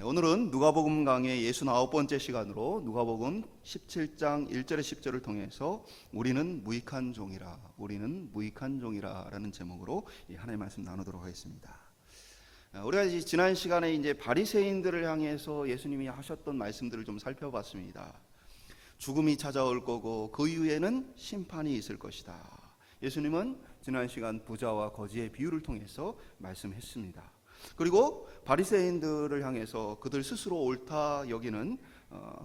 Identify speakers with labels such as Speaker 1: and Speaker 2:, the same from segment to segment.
Speaker 1: 오늘은 누가복음 강의 69번째 시간으로 누가복음 17장 1절에 10절을 통해서 우리는 무익한 종이라 라는 제목으로 하나님의 말씀 나누도록 하겠습니다. 우리가 지난 시간에 이제 바리새인들을 향해서 예수님이 하셨던 말씀들을 좀 살펴봤습니다. 죽음이 찾아올 거고 그 이후에는 심판이 있을 것이다. 예수님은 지난 시간 부자와 거지의 비유를 통해서 말씀했습니다. 그리고 바리새인들을 향해서 그들 스스로 옳다 여기는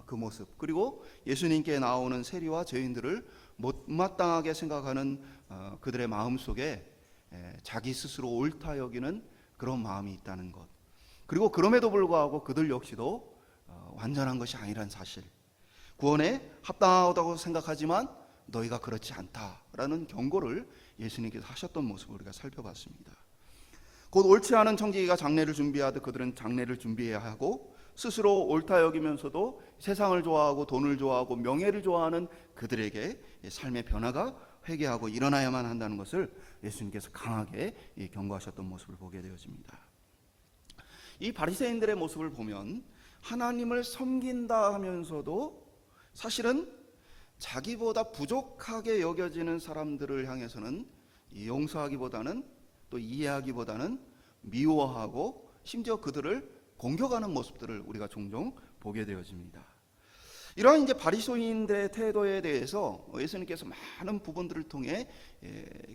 Speaker 1: 그 모습, 그리고 예수님께 나오는 세리와 죄인들을 못마땅하게 생각하는 그들의 마음 속에 자기 스스로 옳다 여기는 그런 마음이 있다는 것, 그리고 그럼에도 불구하고 그들 역시도 완전한 것이 아니란 사실, 구원에 합당하다고 생각하지만 너희가 그렇지 않다라는 경고를 예수님께서 하셨던 모습을 우리가 살펴봤습니다. 곧 옳지 않은 청지기가 장례를 준비하듯 그들은 장례를 준비해야 하고, 스스로 옳다 여기면서도 세상을 좋아하고 돈을 좋아하고 명예를 좋아하는 그들에게 삶의 변화가 회개하고 일어나야만 한다는 것을 예수님께서 강하게 경고하셨던 모습을 보게 되어집니다. 이 바리새인들의 모습을 보면 하나님을 섬긴다 하면서도 사실은 자기보다 부족하게 여겨지는 사람들을 향해서는 용서하기보다는 또 이해하기보다는 미워하고 심지어 그들을 공격하는 모습들을 우리가 종종 보게 되어집니다. 이러한 이제 바리새인들의 태도에 대해서 예수님께서 많은 부분들을 통해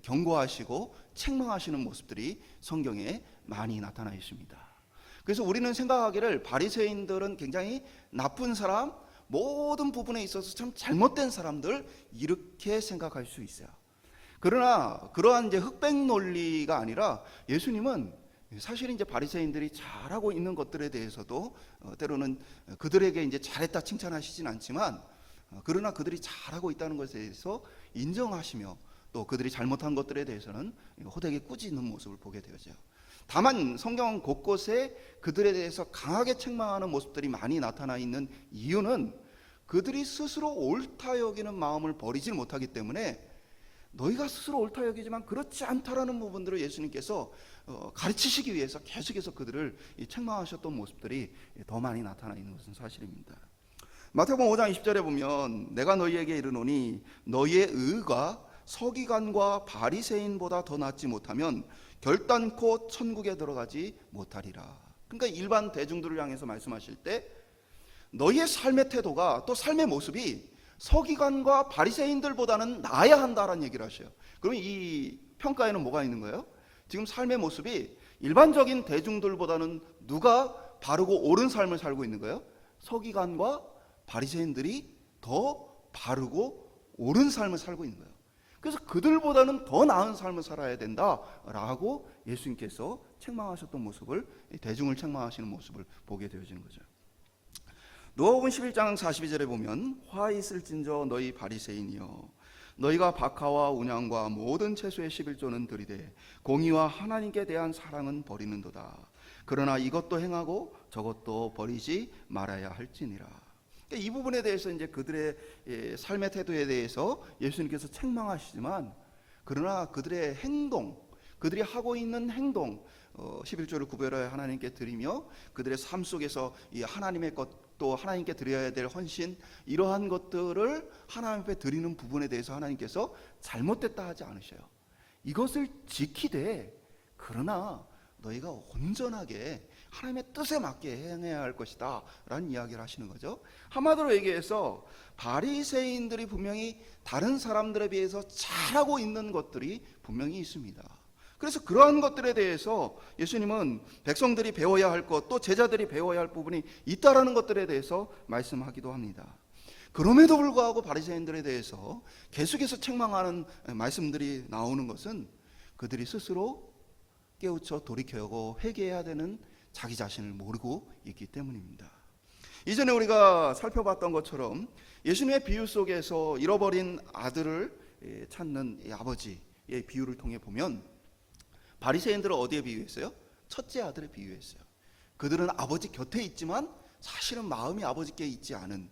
Speaker 1: 경고하시고 책망하시는 모습들이 성경에 많이 나타나 있습니다. 그래서 우리는 생각하기를 바리새인들은 굉장히 나쁜 사람, 모든 부분에 있어서 참 잘못된 사람들, 이렇게 생각할 수 있어요. 그러나 그러한 이제 흑백 논리가 아니라 예수님은 사실 이제 바리새인들이 잘하고 있는 것들에 대해서도 때로는 그들에게 이제 잘했다 칭찬하시진 않지만, 그러나 그들이 잘하고 있다는 것에 대해서 인정하시며 또 그들이 잘못한 것들에 대해서는 호되게 꾸짖는 모습을 보게 되어져요. 다만 성경 곳곳에 그들에 대해서 강하게 책망하는 모습들이 많이 나타나 있는 이유는 그들이 스스로 옳다 여기는 마음을 버리지 못하기 때문에, 너희가 스스로 옳다 여기지만 그렇지 않다라는 부분들을 예수님께서 가르치시기 위해서 계속해서 그들을 책망하셨던 모습들이 더 많이 나타나 있는 것은 사실입니다. 마태복음 5장 20절에 보면 내가 너희에게 이르노니 너희의 의가 서기관과 바리새인보다 더 낫지 못하면 결단코 천국에 들어가지 못하리라. 그러니까 일반 대중들을 향해서 말씀하실 때 너희의 삶의 태도가, 또 삶의 모습이 서기관과 바리새인들보다는 나아야 한다라는 얘기를 하셔요. 그럼 이 평가에는 뭐가 있는 거예요? 지금 삶의 모습이 일반적인 대중들보다는 누가 바르고 옳은 삶을 살고 있는 거예요? 서기관과 바리새인들이 더 바르고 옳은 삶을 살고 있는 거예요. 그래서 그들보다는 더 나은 삶을 살아야 된다라고 예수님께서 책망하셨던 모습을, 대중을 책망하시는 모습을 보게 되어지는 거죠. 누가복음 11장 42절에 보면 화 있을진저 너희 바리새인이여 너희가 박하와 운양과 모든 채소의 11조는 들이되 공의와 하나님께 대한 사랑은 버리는도다. 그러나 이것도 행하고 저것도 버리지 말아야 할지니라. 이 부분에 대해서 이제 그들의 삶의 태도에 대해서 예수님께서 책망하시지만, 그러나 그들의 행동, 그들이 하고 있는 행동, 11조를 구별하여 하나님께 드리며 그들의 삶 속에서 이 하나님의 것, 또 하나님께 드려야 될 헌신, 이러한 것들을 하나님 앞에 드리는 부분에 대해서 하나님께서 잘못됐다 하지 않으셔요. 이것을 지키되 그러나 너희가 온전하게 하나님의 뜻에 맞게 행해야 할 것이다 라는 이야기를 하시는 거죠. 한마디로 얘기해서 바리새인들이 분명히 다른 사람들에 비해서 잘하고 있는 것들이 분명히 있습니다. 그래서 그러한 것들에 대해서 예수님은 백성들이 배워야 할 것, 또 제자들이 배워야 할 부분이 있다라는 것들에 대해서 말씀하기도 합니다. 그럼에도 불구하고 바리새인들에 대해서 계속해서 책망하는 말씀들이 나오는 것은 그들이 스스로 깨우쳐 돌이켜고 회개해야 되는 자기 자신을 모르고 있기 때문입니다. 이전에 우리가 살펴봤던 것처럼 예수님의 비유 속에서 잃어버린 아들을 찾는 이 아버지의 비유를 통해 보면 바리새인들을 어디에 비유했어요? 첫째 아들에 비유했어요. 그들은 아버지 곁에 있지만 사실은 마음이 아버지께 있지 않은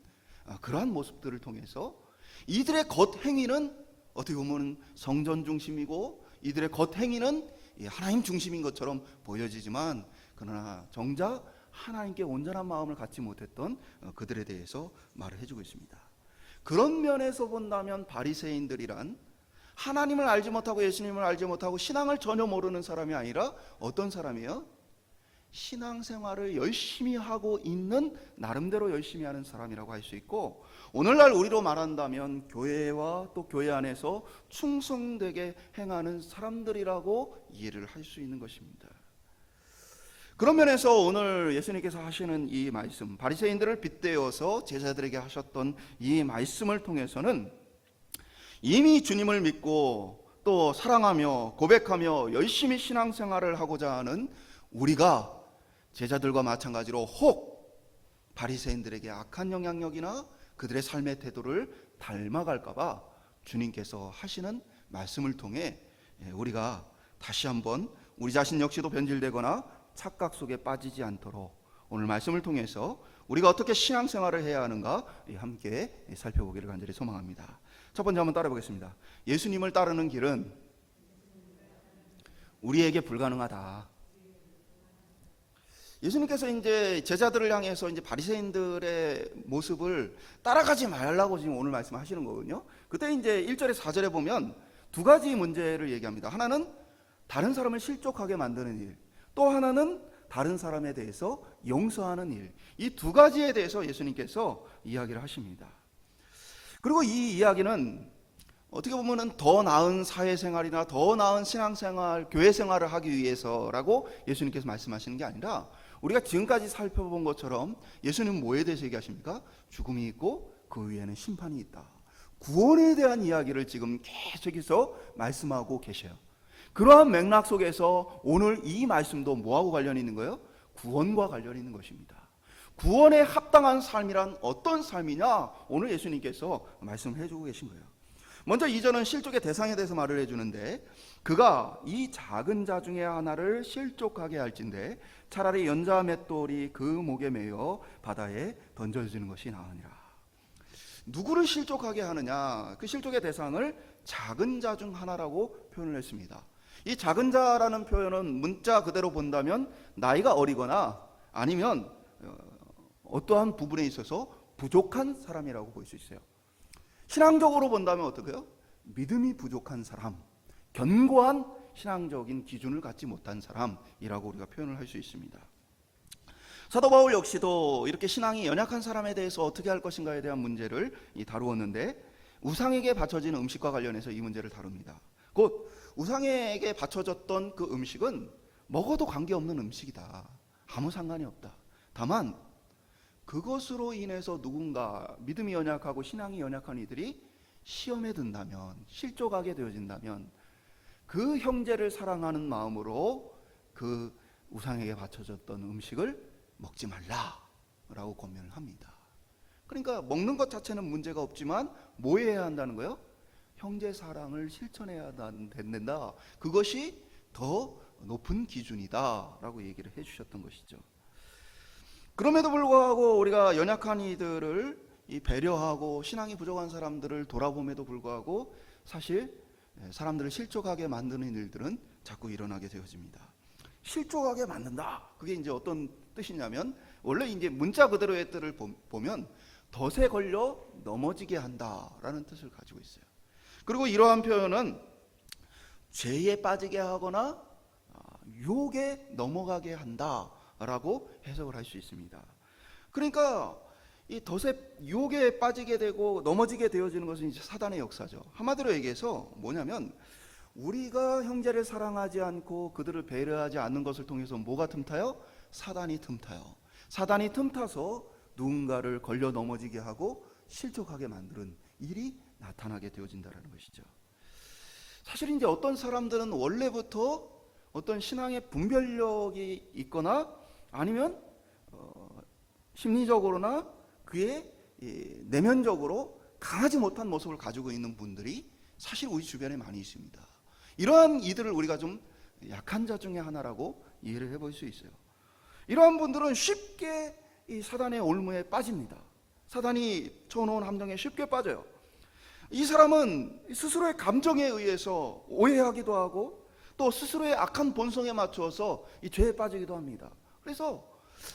Speaker 1: 그러한 모습들을 통해서 이들의 겉행위는 어떻게 보면 성전 중심이고 이들의 겉행위는 하나님 중심인 것처럼 보여지지만, 그러나 정작 하나님께 온전한 마음을 갖지 못했던 그들에 대해서 말을 해주고 있습니다. 그런 면에서 본다면 바리새인들이란 하나님을 알지 못하고 예수님을 알지 못하고 신앙을 전혀 모르는 사람이 아니라 어떤 사람이에요? 신앙생활을 열심히 하고 있는, 나름대로 열심히 하는 사람이라고 할 수 있고, 오늘날 우리로 말한다면 교회와 또 교회 안에서 충성되게 행하는 사람들이라고 이해를 할 수 있는 것입니다. 그런 면에서 오늘 예수님께서 하시는 이 말씀, 바리새인들을 빗대어서 제자들에게 하셨던 이 말씀을 통해서는 이미 주님을 믿고 또 사랑하며 고백하며 열심히 신앙생활을 하고자 하는 우리가 제자들과 마찬가지로 혹 바리새인들에게 악한 영향력이나 그들의 삶의 태도를 닮아갈까 봐 주님께서 하시는 말씀을 통해 우리가 다시 한번 우리 자신 역시도 변질되거나 착각 속에 빠지지 않도록 오늘 말씀을 통해서 우리가 어떻게 신앙생활을 해야 하는가 함께 살펴보기를 간절히 소망합니다. 첫 번째 한번 따라 보겠습니다. 예수님을 따르는 길은 우리에게 불가능하다. 예수님께서 이제 제자들을 향해서 이제 바리새인들의 모습을 따라가지 말라고 지금 오늘 말씀하시는 거거든요. 그때 이제 1절에 4절에 보면 두 가지 문제를 얘기합니다. 하나는 다른 사람을 실족하게 만드는 일, 또 하나는 다른 사람에 대해서 용서하는 일. 이 두 가지에 대해서 예수님께서 이야기를 하십니다. 그리고 이 이야기는 어떻게 보면은 더 나은 사회생활이나 더 나은 신앙생활, 교회생활을 하기 위해서라고 예수님께서 말씀하시는 게 아니라 우리가 지금까지 살펴본 것처럼 예수님은 뭐에 대해서 얘기하십니까? 죽음이 있고 그 위에는 심판이 있다. 구원에 대한 이야기를 지금 계속해서 말씀하고 계셔요. 그러한 맥락 속에서 오늘 이 말씀도 뭐하고 관련이 있는 거예요? 구원과 관련이 있는 것입니다. 구원에 합당한 삶이란 어떤 삶이냐? 오늘 예수님께서 말씀을 해주고 계신 거예요. 먼저 2절은 실족의 대상에 대해서 말을 해주는데, 그가 이 작은 자 중에 하나를 실족하게 할진대 차라리 연자 맷돌이 그 목에 매여 바다에 던져지는 것이 나으니라. 누구를 실족하게 하느냐? 그 실족의 대상을 작은 자 중 하나라고 표현을 했습니다. 이 작은 자라는 표현은 문자 그대로 본다면 나이가 어리거나 아니면 어떠한 부분에 있어서 부족한 사람이라고 볼 수 있어요. 신앙적으로 본다면 어떻게요? 믿음이 부족한 사람, 견고한 신앙적인 기준을 갖지 못한 사람이라고 우리가 표현을 할 수 있습니다. 사도 바울 역시도 이렇게 신앙이 연약한 사람에 대해서 어떻게 할 것인가에 대한 문제를 다루었는데, 우상에게 바쳐진 음식과 관련해서 이 문제를 다룹니다. 곧 우상에게 바쳐졌던 그 음식은 먹어도 관계없는 음식이다. 아무 상관이 없다. 다만 그것으로 인해서 누군가 믿음이 연약하고 신앙이 연약한 이들이 시험에 든다면, 실족하게 되어진다면 그 형제를 사랑하는 마음으로 그 우상에게 바쳐졌던 음식을 먹지 말라라고 권면을 합니다. 그러니까 먹는 것 자체는 문제가 없지만 뭐 해야 한다는 거예요? 형제 사랑을 실천해야 된다. 그것이 더 높은 기준이다 라고 얘기를 해주셨던 것이죠. 그럼에도 불구하고 우리가 연약한 이들을 배려하고 신앙이 부족한 사람들을 돌아봄에도 불구하고 사실 사람들을 실족하게 만드는 일들은 자꾸 일어나게 되어집니다. 실족하게 만든다. 그게 이제 어떤 뜻이냐면, 원래 이제 문자 그대로의 뜻을 보면 덫에 걸려 넘어지게 한다라는 뜻을 가지고 있어요. 그리고 이러한 표현은 죄에 빠지게 하거나 유혹에 넘어가게 한다라고 해석을 할 수 있습니다. 그러니까 이 덫에 유혹에 빠지게 되고 넘어지게 되어지는 것은 이제 사단의 역사죠. 한마디로 얘기해서 뭐냐면, 우리가 형제를 사랑하지 않고 그들을 배려하지 않는 것을 통해서 뭐가 틈타요? 사단이 틈타요. 사단이 틈타서 누군가를 걸려 넘어지게 하고 실족하게 만드는 일이 나타나게 되어진다는 것이죠. 사실 이제 어떤 사람들은 원래부터 어떤 신앙의 분별력이 있거나 아니면 심리적으로나 그의 내면적으로 강하지 못한 모습을 가지고 있는 분들이 사실 우리 주변에 많이 있습니다. 이러한 이들을 우리가 좀 약한 자 중에 하나라고 이해를 해볼 수 있어요. 이러한 분들은 쉽게 이 사단의 올무에 빠집니다. 사단이 쳐놓은 함정에 쉽게 빠져요. 이 사람은 스스로의 감정에 의해서 오해하기도 하고 또 스스로의 악한 본성에 맞추어서 이 죄에 빠지기도 합니다. 그래서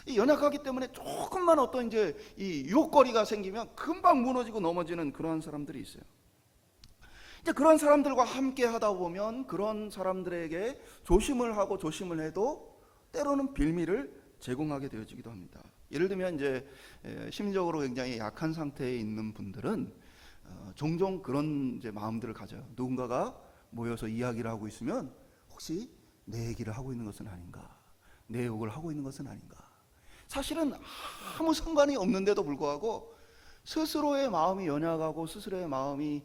Speaker 1: 이 연약하기 때문에 조금만 어떤 이제 이 유혹거리가 생기면 금방 무너지고 넘어지는 그러한 사람들이 있어요. 이제 그런 사람들과 함께 하다 보면 그런 사람들에게 조심을 하고 조심을 해도 때로는 빌미를 제공하게 되어지기도 합니다. 예를 들면 이제 심리적으로 굉장히 약한 상태에 있는 분들은 종종 그런 이제 마음들을 가져요. 누군가가 모여서 이야기를 하고 있으면 혹시 내 얘기를 하고 있는 것은 아닌가, 내 욕을 하고 있는 것은 아닌가. 사실은 아무 상관이 없는데도 불구하고 스스로의 마음이 연약하고 스스로의 마음이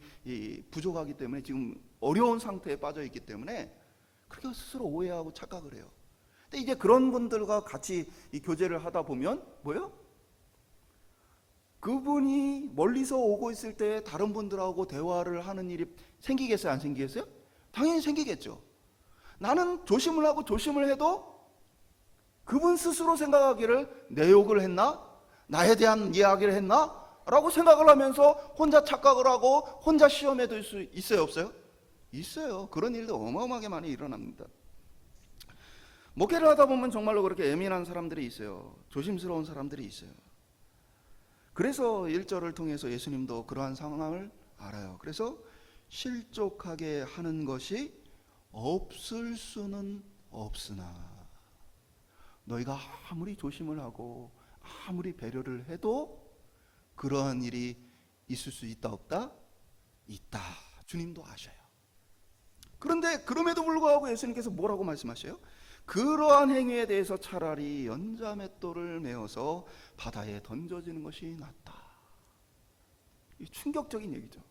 Speaker 1: 부족하기 때문에 지금 어려운 상태에 빠져 있기 때문에 그렇게 스스로 오해하고 착각을 해요. 근데 이제 그런 분들과 같이 이 교제를 하다 보면 뭐예요? 그분이 멀리서 오고 있을 때 다른 분들하고 대화를 하는 일이 생기겠어요? 안 생기겠어요? 당연히 생기겠죠. 나는 조심을 하고 조심을 해도 그분 스스로 생각하기를 내 욕을 했나? 나에 대한 이야기를 했나? 라고 생각을 하면서 혼자 착각을 하고 혼자 시험에 들 수 있어요? 없어요? 있어요. 그런 일도 어마어마하게 많이 일어납니다. 목회를 하다 보면 정말로 그렇게 예민한 사람들이 있어요. 조심스러운 사람들이 있어요. 그래서 1절을 통해서 예수님도 그러한 상황을 알아요. 그래서 실족하게 하는 것이 없을 수는 없으나 너희가 아무리 조심을 하고 아무리 배려를 해도 그러한 일이 있을 수 있다 없다? 있다. 주님도 아셔요. 그런데 그럼에도 불구하고 예수님께서 뭐라고 말씀하셔요? 그러한 행위에 대해서 차라리 연자맷돌을 메어서 바다에 던져지는 것이 낫다. 이 충격적인 얘기죠.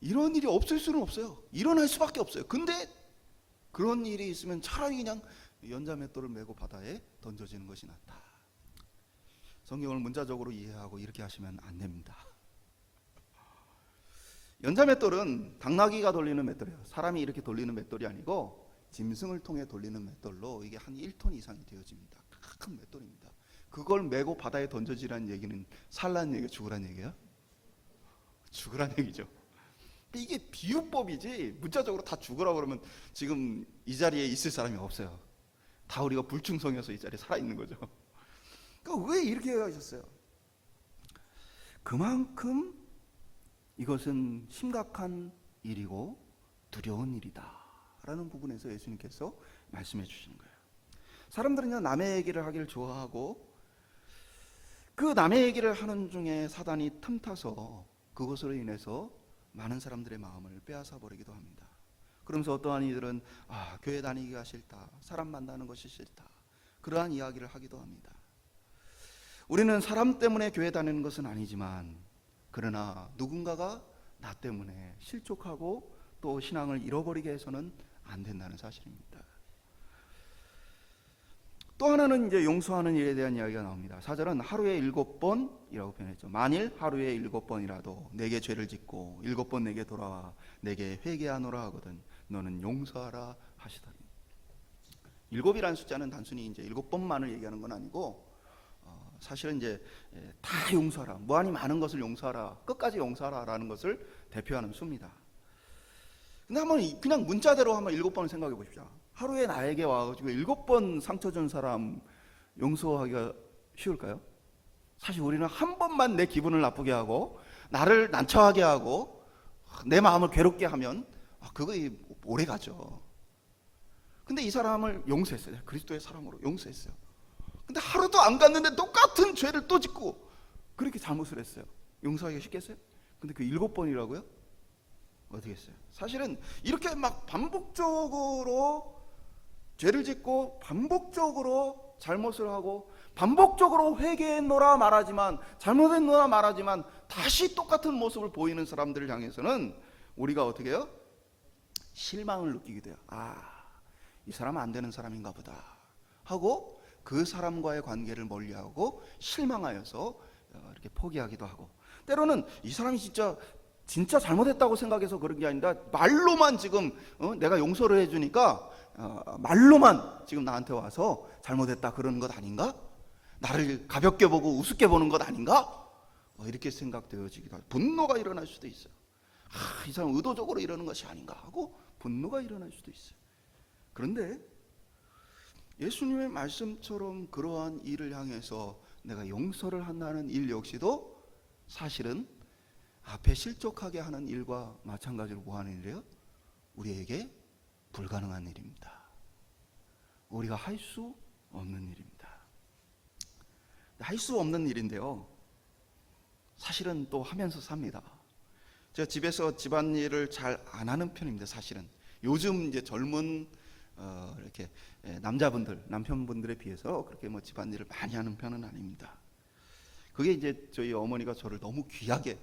Speaker 1: 이런 일이 없을 수는 없어요. 일어날 수밖에 없어요. 근데 그런 일이 있으면 차라리 그냥 연자맷돌을 메고 바다에 던져지는 것이 낫다. 성경을 문자적으로 이해하고 이렇게 하시면 안 됩니다. 연자맷돌은 당나귀가 돌리는 맷돌이에요. 사람이 이렇게 돌리는 맷돌이 아니고 짐승을 통해 돌리는 맷돌로 이게 한 1톤 이상이 되어집니다. 큰 맷돌입니다. 그걸 메고 바다에 던져지라는 얘기는 살라는 얘기예요? 죽으라는 얘기예요? 죽으라는 얘기죠. 이게 비유법이지 문자적으로 다 죽으라고 그러면 지금 이 자리에 있을 사람이 없어요. 다 우리가 불충성해서 이 자리에 살아있는 거죠. 그러니까 왜 이렇게 하셨어요? 그만큼 이것은 심각한 일이고 두려운 일이다 라는 부분에서 예수님께서 말씀해 주시는 거예요. 사람들은요 남의 얘기를 하기를 좋아하고 그 남의 얘기를 하는 중에 사단이 틈타서 그것으로 인해서 많은 사람들의 마음을 빼앗아 버리기도 합니다. 그러면서 어떠한 이들은 교회 다니기가 싫다, 사람 만나는 것이 싫다, 그러한 이야기를 하기도 합니다. 우리는 사람 때문에 교회 다니는 것은 아니지만 그러나 누군가가 나 때문에 실족하고 또 신앙을 잃어버리게 해서는 안 된다는 사실입니다. 또 하나는 이제 용서하는 일에 대한 이야기가 나옵니다. 4절은 하루에 7번이라고 표현했죠. 만일 하루에 7번이라도 내게 죄를 짓고 7번 내게 돌아와 내게 회개하노라 하거든 너는 용서하라 하시더니. 7이라는 숫자는 단순히 이제 7번만을 얘기하는 건 아니고 사실은 이제 다 용서하라, 무한히 많은 것을 용서하라, 끝까지 용서하라라는 것을 대표하는 수입니다. 근데 한번 그냥 문자대로 한번 7번을 생각해 보십시오. 하루에 나에게 와가지고 7번 상처 준 사람 용서하기가 쉬울까요? 사실 우리는 한 번만 내 기분을 나쁘게 하고 나를 난처하게 하고 내 마음을 괴롭게 하면 그거 오래 가죠. 근데 이 사람을 용서했어요. 그리스도의 사랑으로 용서했어요. 근데 하루도 안 갔는데 똑같은 죄를 또 짓고 그렇게 잘못을 했어요. 용서하기가 쉽겠어요? 근데 그 7번이라고요? 어떻게 했어요? 사실은 이렇게 막 반복적으로 죄를 짓고 반복적으로 잘못을 하고 반복적으로 회개했노라 말하지만 잘못했노라 말하지만 다시 똑같은 모습을 보이는 사람들을 향해서는 우리가 어떻게 해요? 실망을 느끼게 돼요. 이 사람은 안 되는 사람인가 보다 하고 그 사람과의 관계를 멀리하고 실망하여서 이렇게 포기하기도 하고 때로는 이 사람이 진짜 잘못했다고 생각해서 그런 게 아니라 말로만 지금 내가 용서를 해주니까 말로만 지금 나한테 와서 잘못했다 그러는 것 아닌가? 나를 가볍게 보고 우습게 보는 것 아닌가? 이렇게 생각되어지기도 하고 분노가 일어날 수도 있어요. 이 사람 의도적으로 이러는 것이 아닌가 하고 분노가 일어날 수도 있어요. 그런데 예수님의 말씀처럼 그러한 일을 향해서 내가 용서를 한다는 일 역시도 사실은 앞에 실족하게 하는 일과 마찬가지로 뭐 하는 일이에요? 우리에게 불가능한 일입니다. 우리가 할 수 없는 일입니다. 할 수 없는 일인데요, 사실은 또 하면서 삽니다. 제가 집에서 집안일을 잘 안 하는 편입니다. 사실은 요즘 이제 젊은 이렇게 남자분들, 남편분들에 비해서 그렇게 뭐 집안일을 많이 하는 편은 아닙니다. 그게 이제 저희 어머니가 저를 너무 귀하게,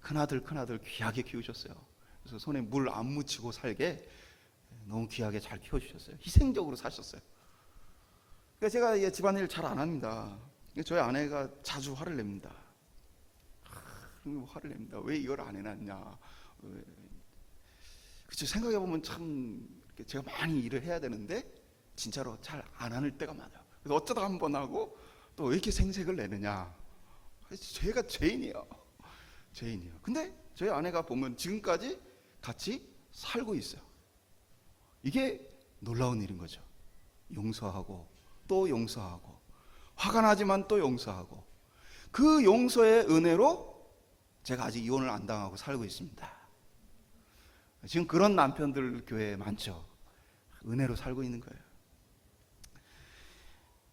Speaker 1: 큰아들 귀하게 키우셨어요. 그래서 손에 물 안 묻히고 살게 너무 귀하게 잘 키워주셨어요. 희생적으로 사셨어요. 그러니까 제가 이 집안일 잘 안 합니다. 저희 아내가 자주 화를 냅니다. 화를 냅니다. 왜 이걸 안 해놨냐. 그쵸, 생각해보면 참 제가 많이 일을 해야 되는데 진짜로 잘 안 하는 때가 많아요. 그래서 어쩌다 한 번 하고 또 왜 이렇게 생색을 내느냐. 제가 죄인이에요. 근데 저희 아내가 보면 지금까지 같이 살고 있어요. 이게 놀라운 일인 거죠. 용서하고 또 용서하고, 화가 나지만 또 용서하고, 그 용서의 은혜로 제가 아직 이혼을 안 당하고 살고 있습니다. 지금 그런 남편들 교회에 많죠. 은혜로 살고 있는 거예요.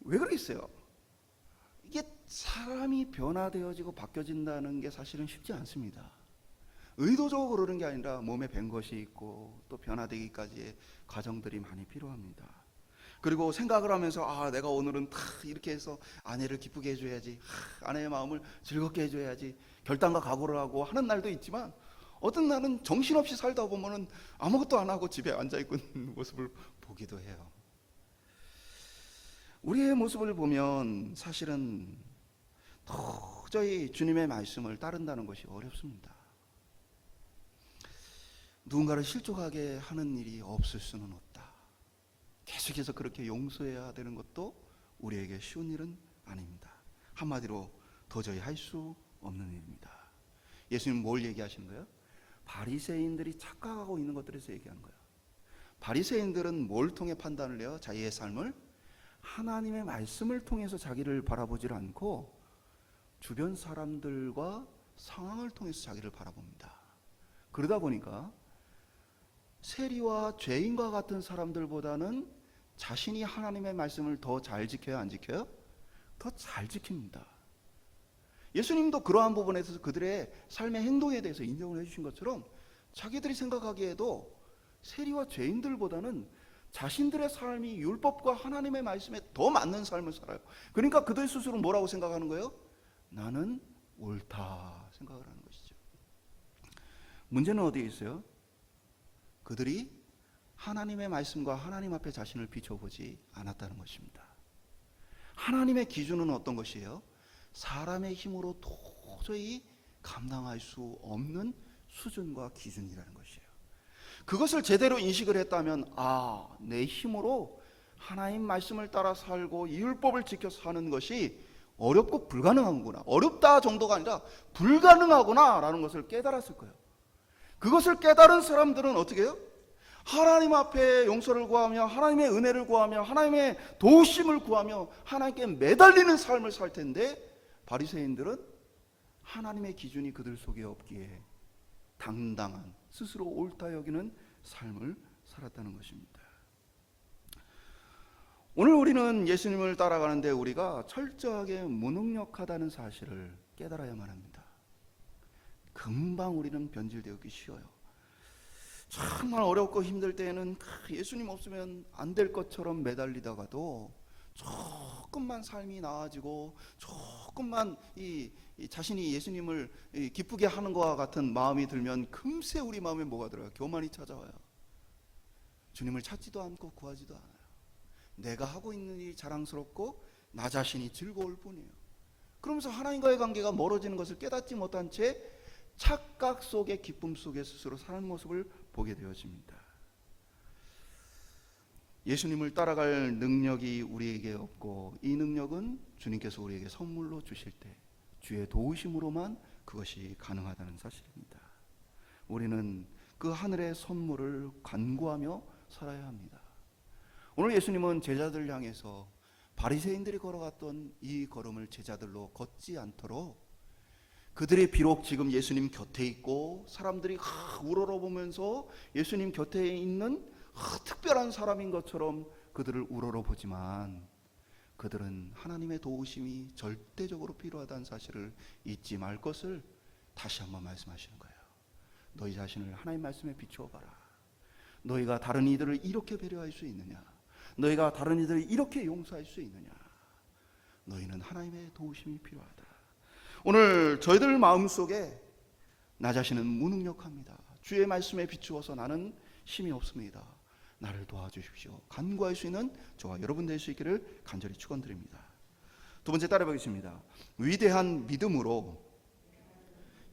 Speaker 1: 왜 그러겠어요? 이게 사람이 변화되어지고 바뀌어진다는 게 사실은 쉽지 않습니다. 의도적으로 그러는 게 아니라 몸에 밴 것이 있고 또 변화되기까지의 과정들이 많이 필요합니다. 그리고 생각을 하면서 내가 오늘은 이렇게 해서 아내를 기쁘게 해줘야지, 아내의 마음을 즐겁게 해줘야지 결단과 각오를 하고 하는 날도 있지만, 어떤 날은 정신없이 살다 보면은 아무것도 안 하고 집에 앉아있고 있는 모습을 보기도 해요. 우리의 모습을 보면 사실은 도저히 주님의 말씀을 따른다는 것이 어렵습니다. 누군가를 실족하게 하는 일이 없을 수는 없다. 계속해서 그렇게 용서해야 되는 것도 우리에게 쉬운 일은 아닙니다. 한마디로 도저히 할 수 없는 일입니다. 예수님 뭘 얘기하시는 거예요? 바리새인들이 착각하고 있는 것들에 대해서 얘기하는 거예요. 바리새인들은 뭘 통해 판단을 해요? 자기의 삶을 하나님의 말씀을 통해서 자기를 바라보질 않고 주변 사람들과 상황을 통해서 자기를 바라봅니다. 그러다 보니까 세리와 죄인과 같은 사람들보다는 자신이 하나님의 말씀을 더 잘 지켜요, 안 지켜요? 더 잘 지킵니다. 예수님도 그러한 부분에 있어서 그들의 삶의 행동에 대해서 인정을 해주신 것처럼 자기들이 생각하기에도 세리와 죄인들보다는 자신들의 삶이 율법과 하나님의 말씀에 더 맞는 삶을 살아요. 그러니까 그들 스스로 뭐라고 생각하는 거예요? 나는 옳다 생각을 하는 것이죠. 문제는 어디에 있어요? 그들이 하나님의 말씀과 하나님 앞에 자신을 비춰보지 않았다는 것입니다. 하나님의 기준은 어떤 것이에요? 사람의 힘으로 도저히 감당할 수 없는 수준과 기준이라는 것이에요. 그것을 제대로 인식을 했다면 내 힘으로 하나님 말씀을 따라 살고 이 율법을 지켜 사는 것이 어렵고 불가능하구나, 어렵다 정도가 아니라 불가능하구나 라는 것을 깨달았을 거예요. 그것을 깨달은 사람들은 어떻게 해요? 하나님 앞에 용서를 구하며 하나님의 은혜를 구하며 하나님의 도우심을 구하며 하나님께 매달리는 삶을 살 텐데, 바리새인들은 하나님의 기준이 그들 속에 없기에 당당한, 스스로 옳다 여기는 삶을 살았다는 것입니다. 오늘 우리는 예수님을 따라가는데 우리가 철저하게 무능력하다는 사실을 깨달아야만 합니다. 금방 우리는 변질되기 쉬워요. 정말 어렵고 힘들 때에는 예수님 없으면 안 될 것처럼 매달리다가도 조금만 삶이 나아지고 조금만 이 자신이 예수님을 기쁘게 하는 것과 같은 마음이 들면 금세 우리 마음에 뭐가 들어요? 교만이 찾아와요. 주님을 찾지도 않고 구하지도 않아요. 내가 하고 있는 일이 자랑스럽고 나 자신이 즐거울 뿐이에요. 그러면서 하나님과의 관계가 멀어지는 것을 깨닫지 못한 채 착각 속의 기쁨 속에 스스로 사는 모습을 보게 되어집니다. 예수님을 따라갈 능력이 우리에게 없고, 이 능력은 주님께서 우리에게 선물로 주실 때 주의 도우심으로만 그것이 가능하다는 사실입니다. 우리는 그 하늘의 선물을 간구하며 살아야 합니다. 오늘 예수님은 제자들 향해서 바리새인들이 걸어갔던 이 걸음을 제자들로 걷지 않도록, 그들이 비록 지금 예수님 곁에 있고 사람들이 우러러보면서 예수님 곁에 있는 특별한 사람인 것처럼 그들을 우러러보지만, 그들은 하나님의 도우심이 절대적으로 필요하다는 사실을 잊지 말 것을 다시 한번 말씀하시는 거예요. 너희 자신을 하나님 말씀에 비추어 봐라. 너희가 다른 이들을 이렇게 배려할 수 있느냐? 너희가 다른 이들을 이렇게 용서할 수 있느냐? 너희는 하나님의 도우심이 필요하다. 오늘 저희들 마음속에 나 자신은 무능력합니다. 주의 말씀에 비추어서 나는 힘이 없습니다. 나를 도와주십시오. 간구할 수 있는 저와 여러분 될 수 있기를 간절히 축원드립니다. 두 번째 따라보겠습니다. 위대한 믿음으로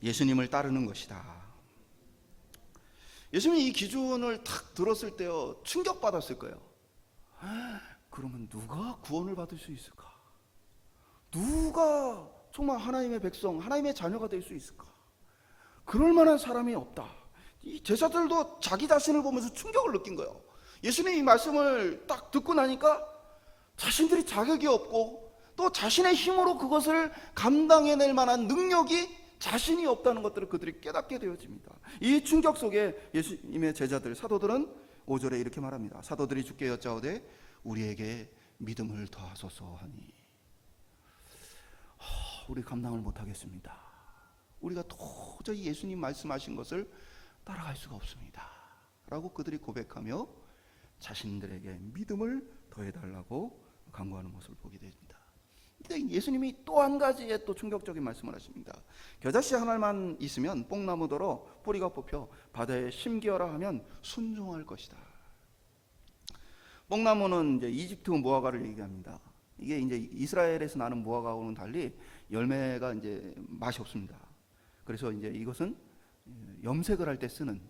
Speaker 1: 예수님을 따르는 것이다. 예수님이 이 기준을 탁 들었을 때요, 충격받았을 거예요. 그러면 누가 구원을 받을 수 있을까? 누가 정말 하나님의 백성, 하나님의 자녀가 될 수 있을까? 그럴 만한 사람이 없다. 이 제자들도 자기 자신을 보면서 충격을 느낀 거예요. 예수님이 이 말씀을 딱 듣고 나니까 자신들이 자격이 없고 또 자신의 힘으로 그것을 감당해낼 만한 능력이 자신이 없다는 것들을 그들이 깨닫게 되어집니다. 이 충격 속에 예수님의 제자들, 사도들은 5절에 이렇게 말합니다. 사도들이 주께 여짜오되 우리에게 믿음을 더하소서 하니, 우리 감당을 못하겠습니다. 우리가 도저히 예수님 말씀하신 것을 따라갈 수가 없습니다 라고 그들이 고백하며 자신들에게 믿음을 더해달라고 간구하는 모습을 보게 됩니다. 근데 예수님이 또 한 가지의 또 충격적인 말씀을 하십니다. 겨자씨 하나만 있으면 뽕나무더러 뿌리가 뽑혀 바다에 심기어라 하면 순종할 것이다. 뽕나무는 이제 이집트 무화과를 얘기합니다. 이게 이제 이스라엘에서 나는 무화과하고는 달리 열매가 이제 맛이 없습니다. 그래서 이제 이것은 염색을 할 때 쓰는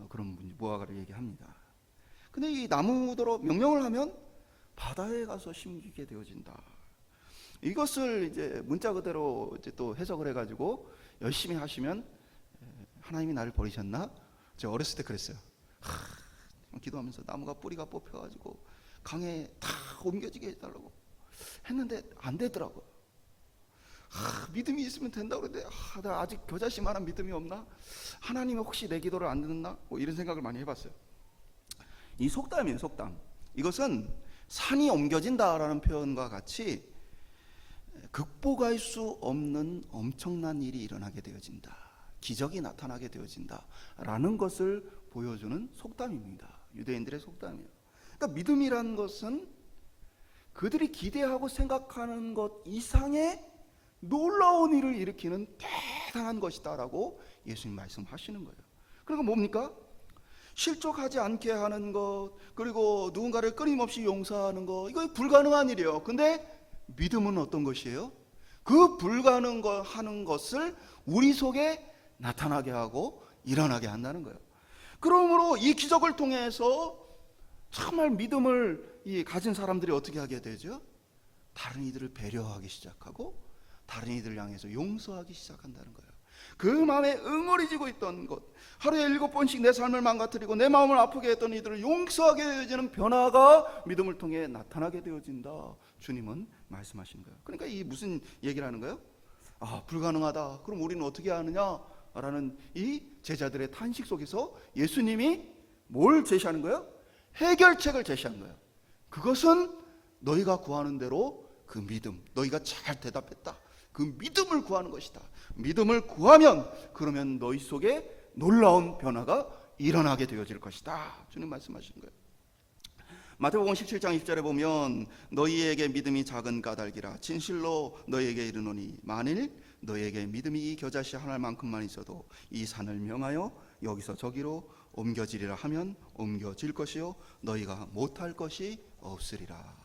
Speaker 1: 그런 무화과를 얘기합니다. 근데 이 나무더러 명령을 하면 바다에 가서 심기게 되어진다. 이것을 이제 문자 그대로 이제 또 해석을 해가지고 열심히 하시면 하나님이 나를 버리셨나? 제가 어렸을 때 그랬어요. 기도하면서 나무가 뿌리가 뽑혀가지고 강에 다 옮겨지게 해달라고 했는데 안 되더라고요. 믿음이 있으면 된다고 그러는데 나 아직 겨자씨만한 믿음이 없나? 하나님이 혹시 내 기도를 안 듣나? 뭐 이런 생각을 많이 해봤어요. 이 속담이에요, 속담. 이것은 산이 옮겨진다라는 표현과 같이 극복할 수 없는 엄청난 일이 일어나게 되어진다, 기적이 나타나게 되어진다 라는 것을 보여주는 속담입니다. 유대인들의 속담이에요. 그러니까 믿음이라는 것은 그들이 기대하고 생각하는 것 이상의 놀라운 일을 일으키는 대단한 것이다 라고 예수님 말씀하시는 거예요. 그러니까 뭡니까? 실족하지 않게 하는 것, 그리고 누군가를 끊임없이 용서하는 것, 이거 불가능한 일이에요. 근데 믿음은 어떤 것이에요? 그 불가능하는 것을 우리 속에 나타나게 하고 일어나게 한다는 거예요. 그러므로 이 기적을 통해서 정말 믿음을 가진 사람들이 어떻게 하게 되죠? 다른 이들을 배려하기 시작하고 다른 이들을 향해서 용서하기 시작한다는 거예요. 그 마음에 응어리지고 있던 것, 하루에 7번씩 내 삶을 망가뜨리고 내 마음을 아프게 했던 이들을 용서하게 되어지는 변화가 믿음을 통해 나타나게 되어진다, 주님은 말씀하시는 거예요. 그러니까 이 무슨 얘기를 하는 거예요? 불가능하다. 그럼 우리는 어떻게 하느냐? 라는 이 제자들의 탄식 속에서 예수님이 뭘 제시하는 거예요? 해결책을 제시한 거예요. 그것은 너희가 구하는 대로 그 믿음, 너희가 잘 대답했다, 그 믿음을 구하는 것이다. 믿음을 구하면 그러면 너희 속에 놀라운 변화가 일어나게 되어질 것이다, 주님 말씀하시는 거예요. 마태복음 17장 20절에 보면 너희에게 믿음이 작은 까닭이라 진실로 너희에게 이르노니 만일 너희에게 믿음이 이 겨자씨 하나만큼만 있어도 이 산을 명하여 여기서 저기로 옮겨지리라 하면 옮겨질 것이요 너희가 못할 것이 없으리라.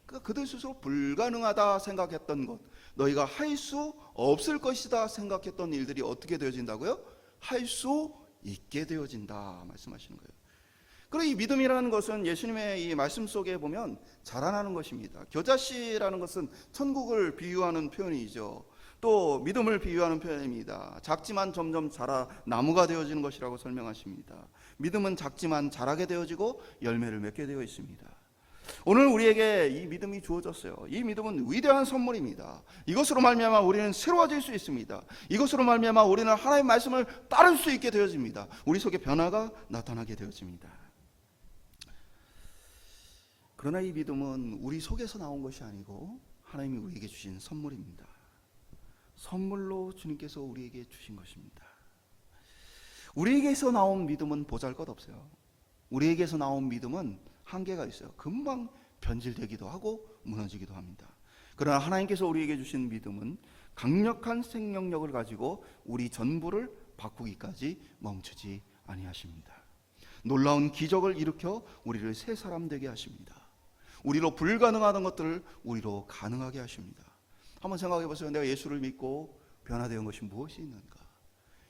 Speaker 1: 그러니까 그들 스스로 불가능하다 생각했던 것, 너희가 할 수 없을 것이다 생각했던 일들이 어떻게 되어진다고요? 할 수 있게 되어진다 말씀하시는 거예요. 그리고 이 믿음이라는 것은 예수님의 이 말씀 속에 보면 자라나는 것입니다. 겨자씨라는 것은 천국을 비유하는 표현이죠. 또 믿음을 비유하는 표현입니다. 작지만 점점 자라 나무가 되어지는 것이라고 설명하십니다. 믿음은 작지만 자라게 되어지고 열매를 맺게 되어 있습니다. 오늘 우리에게 이 믿음이 주어졌어요. 이 믿음은 위대한 선물입니다. 이것으로 말미암아 우리는 새로워질 수 있습니다. 이것으로 말미암아 우리는 하나님의 말씀을 따를 수 있게 되어집니다. 우리 속에 변화가 나타나게 되어집니다. 그러나 이 믿음은 우리 속에서 나온 것이 아니고 하나님이 우리에게 주신 선물입니다. 선물로 주님께서 우리에게 주신 것입니다. 우리에게서 나온 믿음은 보잘것없어요. 우리에게서 나온 믿음은 한계가 있어요. 금방 변질되기도 하고 무너지기도 합니다. 그러나 하나님께서 우리에게 주신 믿음은 강력한 생명력을 가지고 우리 전부를 바꾸기까지 멈추지 아니하십니다. 놀라운 기적을 일으켜 우리를 새 사람 되게 하십니다. 우리로 불가능하던 것들을 우리로 가능하게 하십니다. 한번 생각해 보세요. 내가 예수를 믿고 변화되는 것이 무엇이 있는가?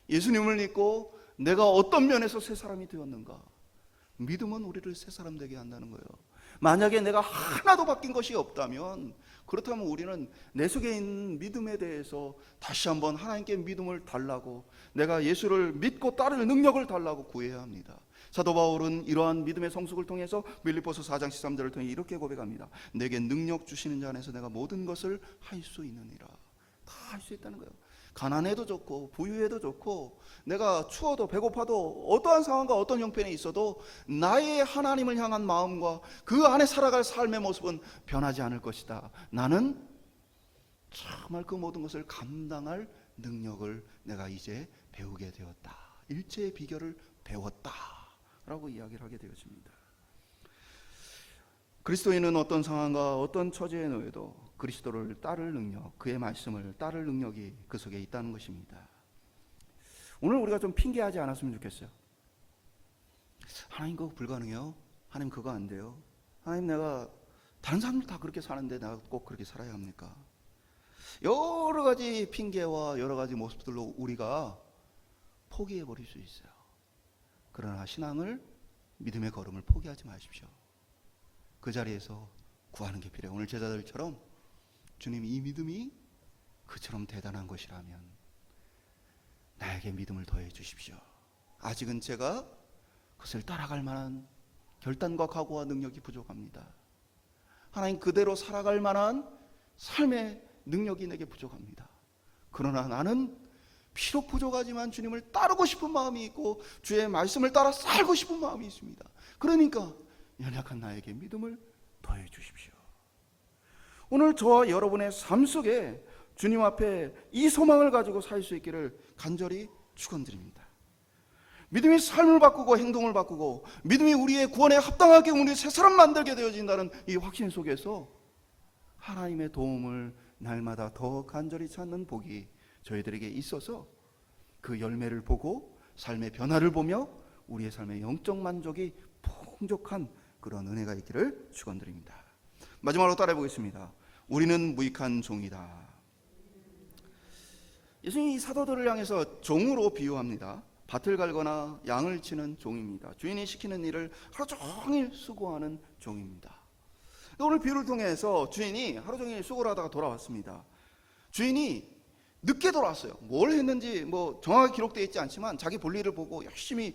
Speaker 1: 예수님을 믿고 내가 어떤 면에서 새 사람이 되었는가? 믿음은 우리를 새 사람 되게 한다는 거예요. 만약에 내가 하나도 바뀐 것이 없다면, 그렇다면 우리는 내 속에 있는 믿음에 대해서 다시 한번 하나님께 믿음을 달라고, 내가 예수를 믿고 따를 능력을 달라고 구해야 합니다. 사도 바울은 이러한 믿음의 성숙을 통해서 빌립보서 4장 13절을 통해 이렇게 고백합니다. 내게 능력 주시는 자 안에서 내가 모든 것을 할 수 있느니라. 다 할 수 있다는 거예요. 가난해도 좋고 부유해도 좋고 내가 추워도 배고파도 어떠한 상황과 어떤 형편에 있어도 나의 하나님을 향한 마음과 그 안에 살아갈 삶의 모습은 변하지 않을 것이다. 나는 정말 그 모든 것을 감당할 능력을 내가 이제 배우게 되었다. 일체의 비결을 배웠다 라고 이야기를 하게 되어집니다. 그리스도인은 어떤 상황과 어떤 처지에 놓여도 그리스도를 따를 능력, 그의 말씀을 따를 능력이 그 속에 있다는 것입니다. 오늘 우리가 좀 핑계하지 않았으면 좋겠어요. 하나님 그거 불가능해요. 하나님 그거 안 돼요. 하나님 내가 다른 사람들 다 그렇게 사는데 내가 꼭 그렇게 살아야 합니까? 여러 가지 핑계와 여러 가지 모습들로 우리가 포기해 버릴 수 있어요. 그러나 신앙을, 믿음의 걸음을 포기하지 마십시오. 그 자리에서 구하는 게 필요해요. 오늘 제자들처럼 주님 이 믿음이 그처럼 대단한 것이라면 나에게 믿음을 더해 주십시오. 아직은 제가 그것을 따라갈 만한 결단과 각오와 능력이 부족합니다. 하나님 그대로 살아갈 만한 삶의 능력이 내게 부족합니다. 그러나 나는 비록 부족하지만 주님을 따르고 싶은 마음이 있고 주의 말씀을 따라 살고 싶은 마음이 있습니다. 그러니까 연약한 나에게 믿음을 더해 주십시오. 오늘 저와 여러분의 삶 속에 주님 앞에 이 소망을 가지고 살 수 있기를 간절히 축원드립니다. 믿음이 삶을 바꾸고 행동을 바꾸고 믿음이 우리의 구원에 합당하게 우리 새 사람 만들게 되어진다는 이 확신 속에서 하나님의 도움을 날마다 더 간절히 찾는 복이 저희들에게 있어서 그 열매를 보고 삶의 변화를 보며 우리의 삶의 영적 만족이 풍족한 그런 은혜가 있기를 축원드립니다. 마지막으로 따라해 보겠습니다. 우리는 무익한 종이다. 예수님이 사도들을 향해서 종으로 비유합니다. 밭을 갈거나 양을 치는 종입니다. 주인이 시키는 일을 하루 종일 수고하는 종입니다. 오늘 비유를 통해서 주인이 하루 종일 수고를 하다가 돌아왔습니다. 주인이 늦게 돌아왔어요. 뭘 했는지 정확하게 기록되어 있지 않지만 자기 볼일을 보고 열심히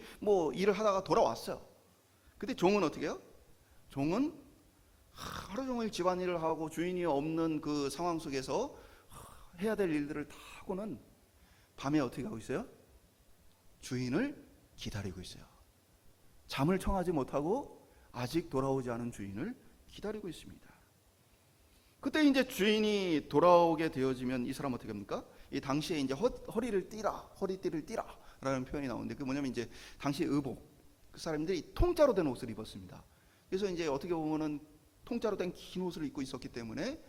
Speaker 1: 일을 하다가 돌아왔어요. 근데 종은 어떻게 해요? 종은 하루 종일 집안일을 하고 주인이 없는 그 상황 속에서 해야 될 일들을 다 하고는 밤에 어떻게 하고 있어요? 주인을 기다리고 있어요. 잠을 청하지 못하고 아직 돌아오지 않은 주인을 기다리고 있습니다. 그때 이제 주인이 돌아오게 되어지면 이 사람 어떻게 합니까? 이 당시에 이제 허리를 띠라, 허리띠를 띠라라는 표현이 나오는데 그 뭐냐면 이제 당시 의복, 그 사람들이 통짜로 된 옷을 입었습니다. 그래서 이제 어떻게 보면은 통짜로 된 긴 옷을 입고 있었기 때문에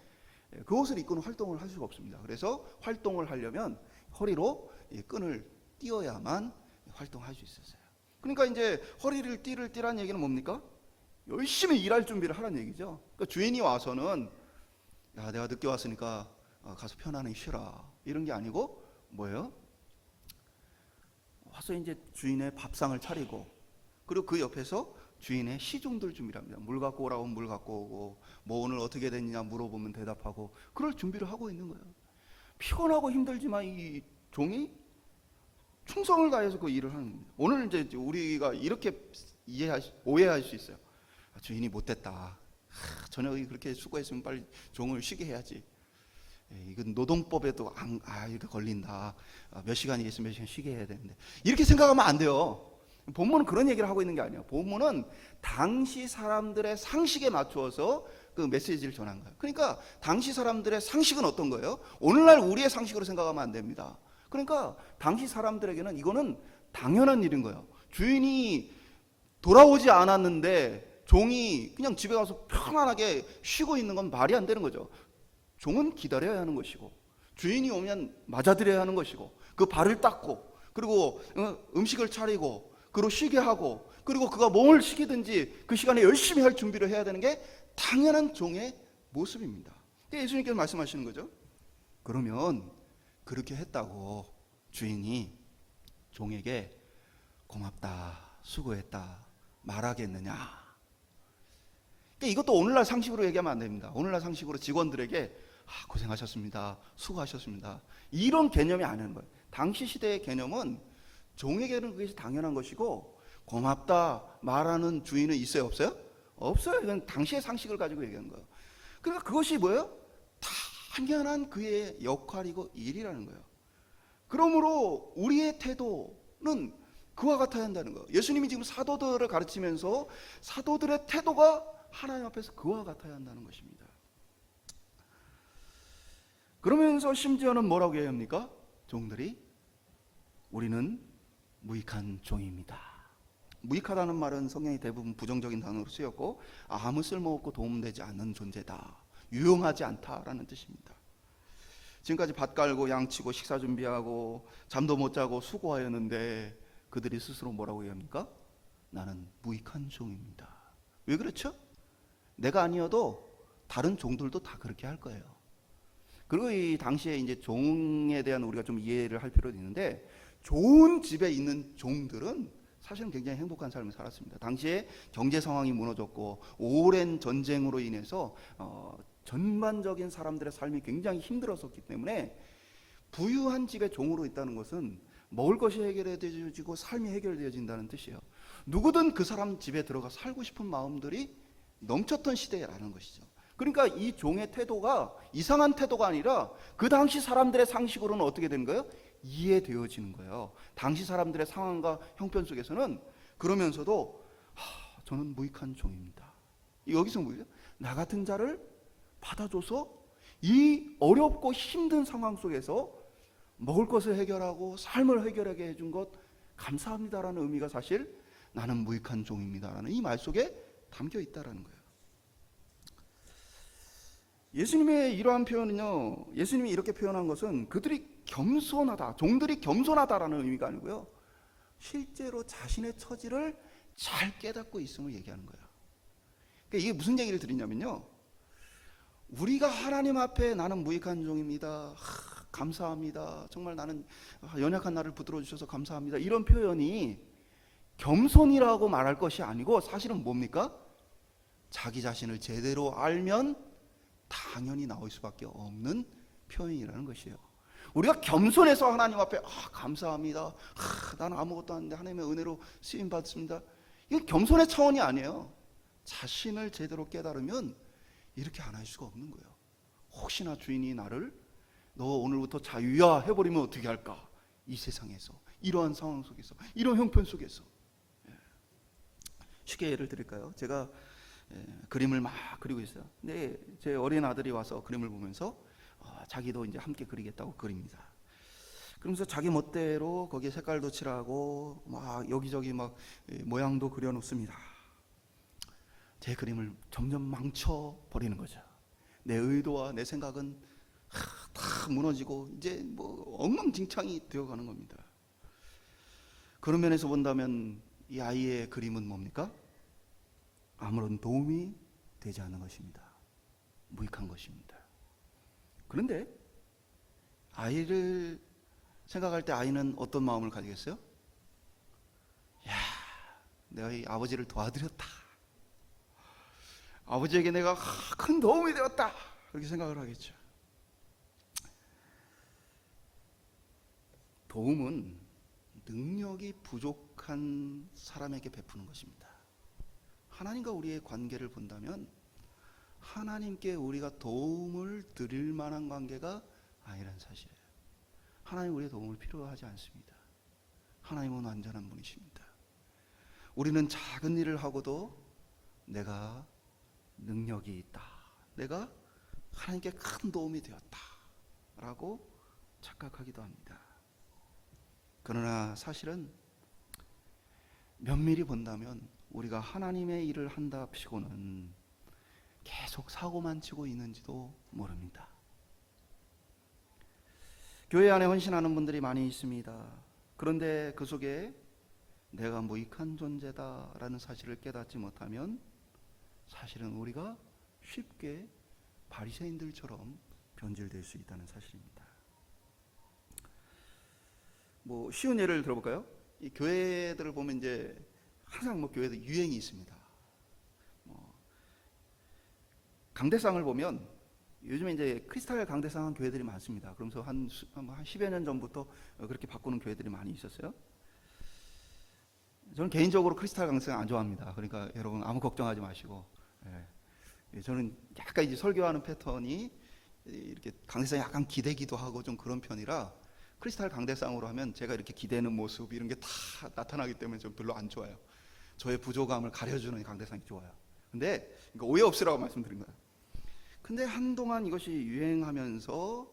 Speaker 1: 그 옷을 입고는 활동을 할 수가 없습니다. 그래서 활동을 하려면 허리로 끈을 띄어야만 활동할 수 있었어요. 그러니까 이제 허리를 띠라는 얘기는 뭡니까? 열심히 일할 준비를 하라는 얘기죠. 그러니까 주인이 와서는 야, 내가 늦게 왔으니까 가서 편안히 쉬라 이런 게 아니고 뭐예요? 와서 이제 주인의 밥상을 차리고 그리고 그 옆에서 주인의 시중들 준비를 합니다. 물 갖고 오라고 하면 물 갖고 오고 오늘 어떻게 됐느냐 물어보면 대답하고 그럴 준비를 하고 있는 거예요. 피곤하고 힘들지만 이 종이 충성을 다해서 그 일을 하는 겁니다. 오늘 이제 우리가 이렇게 오해할 수 있어요. 주인이 못됐다. 저녁에 그렇게 수고했으면 빨리 종을 쉬게 해야지. 이건 노동법에도 이렇게 걸린다. 몇 시간이 있으면 몇 시간 쉬게 해야 되는데. 이렇게 생각하면 안 돼요. 본문은 그런 얘기를 하고 있는 게 아니에요. 본문은 당시 사람들의 상식에 맞추어서 그 메시지를 전한 거예요. 그러니까 당시 사람들의 상식은 어떤 거예요? 오늘날 우리의 상식으로 생각하면 안 됩니다. 그러니까 당시 사람들에게는 이거는 당연한 일인 거예요. 주인이 돌아오지 않았는데 종이 그냥 집에 가서 편안하게 쉬고 있는 건 말이 안 되는 거죠. 종은 기다려야 하는 것이고, 주인이 오면 맞아들여야 하는 것이고, 그 발을 닦고, 그리고 음식을 차리고, 그리고 쉬게 하고, 그리고 그가 몸을 쉬기든지 그 시간에 열심히 할 준비를 해야 되는 게 당연한 종의 모습입니다. 예수님께서 말씀하시는 거죠. 그러면 그렇게 했다고 주인이 종에게 고맙다, 수고했다 말하겠느냐? 이것도 오늘날 상식으로 얘기하면 안 됩니다. 오늘날 상식으로 직원들에게 고생하셨습니다, 수고하셨습니다, 이런 개념이 아니는 거예요. 당시 시대의 개념은 종에게는 그것이 당연한 것이고, 고맙다 말하는 주인은 있어요, 없어요? 없어요. 이건 당시의 상식을 가지고 얘기하는 거예요. 그러니까 그것이 뭐예요? 당연한 그의 역할이고 일이라는 거예요. 그러므로 우리의 태도는 그와 같아야 한다는 거예요. 예수님이 지금 사도들을 가르치면서 사도들의 태도가 하나님 앞에서 그와 같아야 한다는 것입니다. 그러면서 심지어는 뭐라고 해야 합니까? 종들이 우리는 무익한 종입니다. 무익하다는 말은 성경이 대부분 부정적인 단어로 쓰였고, 아무 쓸모없고 도움되지 않는 존재다, 유용하지 않다라는 뜻입니다. 지금까지 밭 갈고 양치고 식사 준비하고 잠도 못 자고 수고하였는데 그들이 스스로 뭐라고 얘기합니까? 나는 무익한 종입니다. 왜 그렇죠? 내가 아니어도 다른 종들도 다 그렇게 할 거예요. 그리고 이 당시에 이제 종에 대한 우리가 좀 이해를 할 필요도 있는데, 좋은 집에 있는 종들은 사실은 굉장히 행복한 삶을 살았습니다. 당시에 경제 상황이 무너졌고 오랜 전쟁으로 인해서 전반적인 사람들의 삶이 굉장히 힘들었었기 때문에 부유한 집에 종으로 있다는 것은 먹을 것이 해결되어지고 삶이 해결되어진다는 뜻이에요. 누구든 그 사람 집에 들어가 살고 싶은 마음들이 넘쳤던 시대라는 것이죠. 그러니까 이 종의 태도가 이상한 태도가 아니라 그 당시 사람들의 상식으로는 어떻게 되는 거예요? 이해되어지는 거예요. 당시 사람들의 상황과 형편 속에서는. 그러면서도 저는 무익한 종입니다. 여기서 뭐예요? 나 같은 자를 받아줘서 이 어렵고 힘든 상황 속에서 먹을 것을 해결하고 삶을 해결하게 해준 것 감사합니다라는 의미가 사실 나는 무익한 종입니다라는 이 말 속에 담겨 있다라는 거예요. 예수님의 이러한 표현은요, 예수님이 이렇게 표현한 것은 그들이 겸손하다, 종들이 겸손하다라는 의미가 아니고요, 실제로 자신의 처지를 잘 깨닫고 있음을 얘기하는 거예요. 그러니까 이게 무슨 얘기를 드리냐면요, 우리가 하나님 앞에 나는 무익한 종입니다, 감사합니다, 정말 나는 연약한 나를 붙들어 주셔서 감사합니다, 이런 표현이 겸손이라고 말할 것이 아니고 사실은 뭡니까? 자기 자신을 제대로 알면 당연히 나올 수밖에 없는 표현이라는 것이에요. 우리가 겸손해서 하나님 앞에 감사합니다, 나는 아무것도 아닌데 하나님의 은혜로 쓰임 받습니다, 이건 겸손의 차원이 아니에요. 자신을 제대로 깨달으면 이렇게 안 할 수가 없는 거예요. 혹시나 주인이 나를 너 오늘부터 자유야 해버리면 어떻게 할까? 이 세상에서, 이러한 상황 속에서, 이런 형편 속에서. 쉽게 예를 드릴까요? 제가 그림을 막 그리고 있어요. 근데 제 어린 아들이 와서 그림을 보면서 자기도 이제 함께 그리겠다고 그립니다. 그러면서 자기 멋대로 거기에 색깔도 칠하고 막 여기저기 막 모양도 그려놓습니다. 제 그림을 점점 망쳐버리는 거죠. 내 의도와 내 생각은 다 무너지고 이제 뭐 엉망진창이 되어가는 겁니다. 그런 면에서 본다면 이 아이의 그림은 뭡니까? 아무런 도움이 되지 않는 것입니다. 무익한 것입니다. 그런데 아이를 생각할 때 아이는 어떤 마음을 가지겠어요? 야, 내가 이 아버지를 도와드렸다, 아버지에게 내가 큰 도움이 되었다, 그렇게 생각을 하겠죠. 도움은 능력이 부족한 사람에게 베푸는 것입니다. 하나님과 우리의 관계를 본다면 하나님께 우리가 도움을 드릴 만한 관계가 아니라는 사실이에요. 하나님 우리의 도움을 필요하지 않습니다. 하나님은 완전한 분이십니다. 우리는 작은 일을 하고도 내가 능력이 있다, 내가 하나님께 큰 도움이 되었다 라고 착각하기도 합니다. 그러나 사실은 면밀히 본다면 우리가 하나님의 일을 한답시고는 계속 사고만 치고 있는지도 모릅니다. 교회 안에 헌신하는 분들이 많이 있습니다. 그런데 그 속에 내가 무익한 존재다라는 사실을 깨닫지 못하면 사실은 우리가 쉽게 바리새인들처럼 변질될 수 있다는 사실입니다. 쉬운 예를 들어볼까요? 이 교회들을 보면 이제 항상 교회들 유행이 있습니다. 강대상을 보면 요즘에 이제 크리스탈 강대상 한 교회들이 많습니다. 그러면서 한 10여 년 전부터 그렇게 바꾸는 교회들이 많이 있었어요. 저는 개인적으로 크리스탈 강대상 안 좋아합니다. 그러니까 여러분 아무 걱정하지 마시고, 저는 약간 이제 설교하는 패턴이 이렇게 강대상에 약간 기대기도 하고 좀 그런 편이라 크리스탈 강대상으로 하면 제가 이렇게 기대는 모습 이런 게 다 나타나기 때문에 좀 별로 안 좋아요. 저의 부족함을 가려주는 강대상이 좋아요. 근데 오해 없으라고 말씀드린 거예요. 근데 한동안 이것이 유행하면서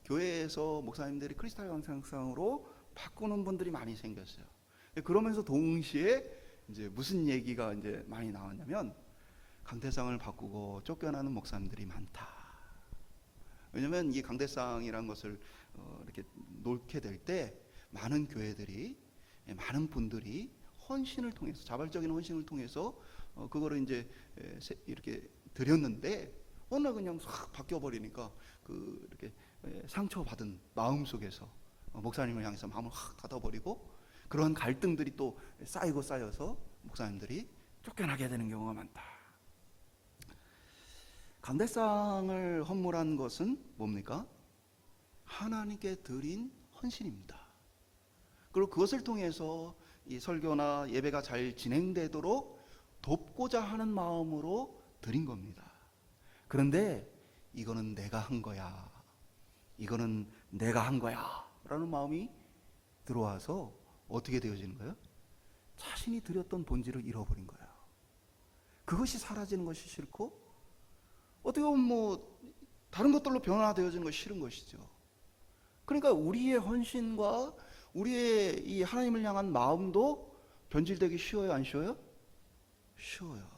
Speaker 1: 교회에서 목사님들이 크리스탈 강대상으로 바꾸는 분들이 많이 생겼어요. 그러면서 동시에 이제 무슨 얘기가 이제 많이 나왔냐면 강대상을 바꾸고 쫓겨나는 목사님들이 많다. 왜냐하면 이 강대상이라는 것을 이렇게 놓게 될 때 많은 교회들이, 많은 분들이 헌신을 통해서, 자발적인 헌신을 통해서 그거를 이제 이렇게 드렸는데 어느 날 그냥 싹 바뀌어 버리니까 이렇게 상처받은 마음 속에서 목사님을 향해서 마음을 확 닫아버리고 그런 갈등들이 또 쌓이고 쌓여서 목사님들이 쫓겨나게 되는 경우가 많다. 강대상을 헌물한 것은 뭡니까? 하나님께 드린 헌신입니다. 그리고 그것을 통해서 이 설교나 예배가 잘 진행되도록 돕고자 하는 마음으로 드린 겁니다. 그런데 이거는 내가 한 거야, 이거는 내가 한 거야 라는 마음이 들어와서 어떻게 되어지는 거예요? 자신이 드렸던 본질을 잃어버린 거예요. 그것이 사라지는 것이 싫고 어떻게 보면 다른 것들로 변화되어지는 것이 싫은 것이죠. 그러니까 우리의 헌신과 우리의 이 하나님을 향한 마음도 변질되기 쉬워요, 안 쉬워요? 쉬워요.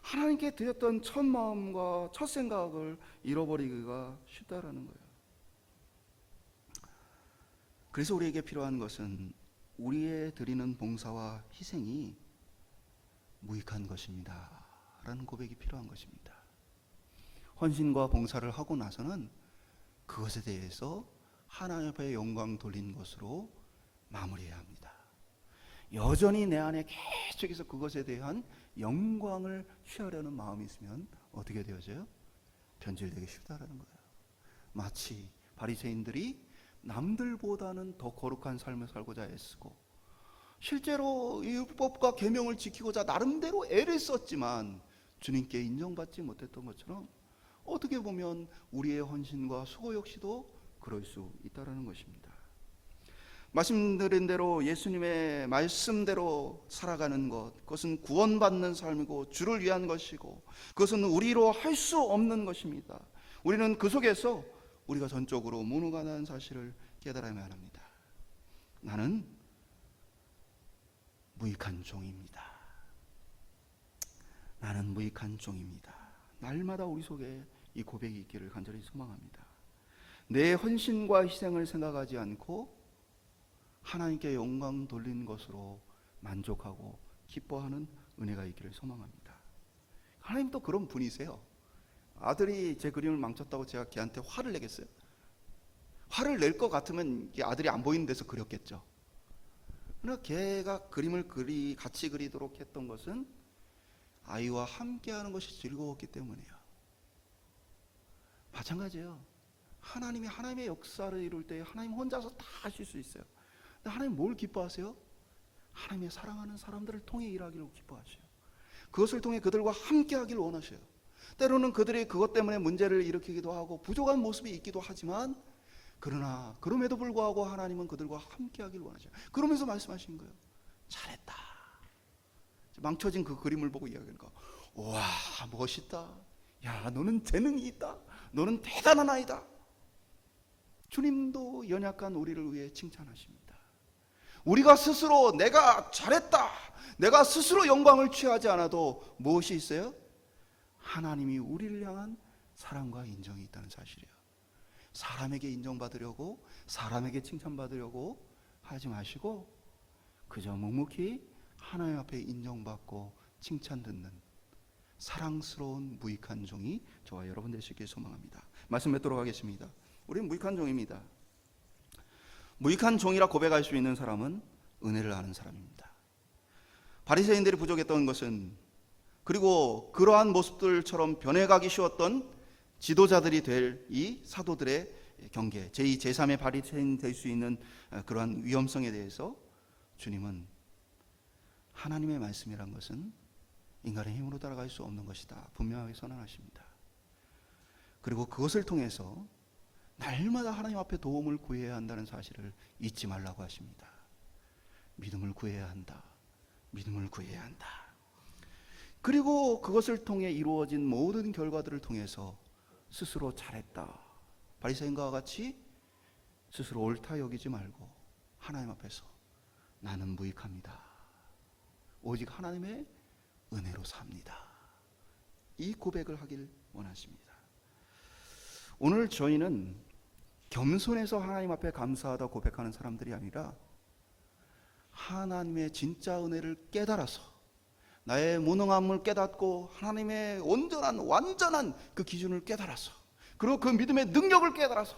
Speaker 1: 하나님께 드렸던 첫 마음과 첫 생각을 잃어버리기가 쉽다라는 거예요. 그래서 우리에게 필요한 것은 우리의 드리는 봉사와 희생이 무익한 것입니다 라는 고백이 필요한 것입니다. 헌신과 봉사를 하고 나서는 그것에 대해서 하나님 앞에 영광 돌린 것으로 마무리해야 합니다. 여전히 내 안에 계속해서 그것에 대한 영광을 취하려는 마음이 있으면 어떻게 되어져요? 변질되기 쉽다라는 거예요. 마치 바리새인들이 남들보다는 더 거룩한 삶을 살고자 애쓰고 실제로 율법과 계명을 지키고자 나름대로 애를 썼지만 주님께 인정받지 못했던 것처럼 어떻게 보면 우리의 헌신과 수고 역시도 그럴 수 있다는 것입니다. 말씀드린 대로 예수님의 말씀대로 살아가는 것, 그것은 구원받는 삶이고 주를 위한 것이고 그것은 우리로 할 수 없는 것입니다. 우리는 그 속에서 우리가 전적으로 무능하다는 사실을 깨달아야만 합니다. 나는 무익한 종입니다. 나는 무익한 종입니다. 날마다 우리 속에 이 고백이 있기를 간절히 소망합니다. 내 헌신과 희생을 생각하지 않고 하나님께 영광 돌린 것으로 만족하고 기뻐하는 은혜가 있기를 소망합니다. 하나님도 그런 분이세요. 아들이 제 그림을 망쳤다고 제가 걔한테 화를 내겠어요? 화를 낼 것 같으면 아들이 안 보이는 데서 그렸겠죠. 그러나 걔가 그림을 같이 그리도록 했던 것은 아이와 함께하는 것이 즐거웠기 때문이에요. 마찬가지예요. 하나님이 하나님의 역사를 이룰 때 하나님 혼자서 다 하실 수 있어요. 근데 하나님 뭘 기뻐하세요? 하나님의 사랑하는 사람들을 통해 일하기를 기뻐하셔요. 그것을 통해 그들과 함께하기를 원하셔요. 때로는 그들이 그것 때문에 문제를 일으키기도 하고 부족한 모습이 있기도 하지만, 그러나 그럼에도 불구하고 하나님은 그들과 함께하길 원하죠. 그러면서 말씀하신 거예요. 잘했다. 망쳐진 그 그림을 보고 이야기하는 거. 와, 멋있다. 야, 너는 재능이 있다. 너는 대단한 아이다. 주님도 연약한 우리를 위해 칭찬하십니다. 우리가 스스로 내가 잘했다, 내가 스스로 영광을 취하지 않아도 무엇이 있어요? 하나님이 우리를 향한 사랑과 인정이 있다는 사실이에요. 사람에게 인정받으려고, 사람에게 칭찬받으려고 하지 마시고 그저 묵묵히 하나님 앞에 인정받고 칭찬 듣는 사랑스러운 무익한 종이 저와 여러분 되시길 소망합니다. 말씀 맺도록 하겠습니다. 우리는 무익한 종입니다. 무익한 종이라 고백할 수 있는 사람은 은혜를 아는 사람입니다. 바리새인들이 부족했던 것은, 그리고 그러한 모습들처럼 변해가기 쉬웠던 지도자들이 될 이 사도들의 경계, 제2, 제3의 바리새인 될 수 있는 그러한 위험성에 대해서 주님은 하나님의 말씀이란 것은 인간의 힘으로 따라갈 수 없는 것이다 분명하게 선언하십니다. 그리고 그것을 통해서 날마다 하나님 앞에 도움을 구해야 한다는 사실을 잊지 말라고 하십니다. 믿음을 구해야 한다. 믿음을 구해야 한다. 그리고 그것을 통해 이루어진 모든 결과들을 통해서 스스로 잘했다, 바리새인과 같이 스스로 옳다 여기지 말고 하나님 앞에서 나는 무익합니다. 오직 하나님의 은혜로 삽니다. 이 고백을 하길 원하십니다. 오늘 저희는 겸손해서 하나님 앞에 감사하다 고백하는 사람들이 아니라 하나님의 진짜 은혜를 깨달아서 나의 무능함을 깨닫고 하나님의 온전한 완전한 그 기준을 깨달아서, 그리고 그 믿음의 능력을 깨달아서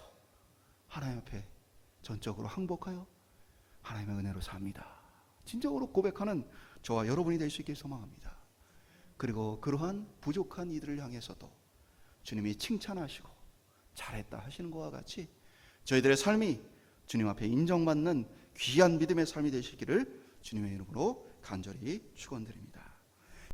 Speaker 1: 하나님 앞에 전적으로 항복하여 하나님의 은혜로 삽니다. 진정으로 고백하는 저와 여러분이 될 수 있길 소망합니다. 그리고 그러한 부족한 이들을 향해서도 주님이 칭찬하시고 잘했다 하시는 것과 같이 저희들의 삶이 주님 앞에 인정받는 귀한 믿음의 삶이 되시기를 주님의 이름으로 간절히 축원드립니다.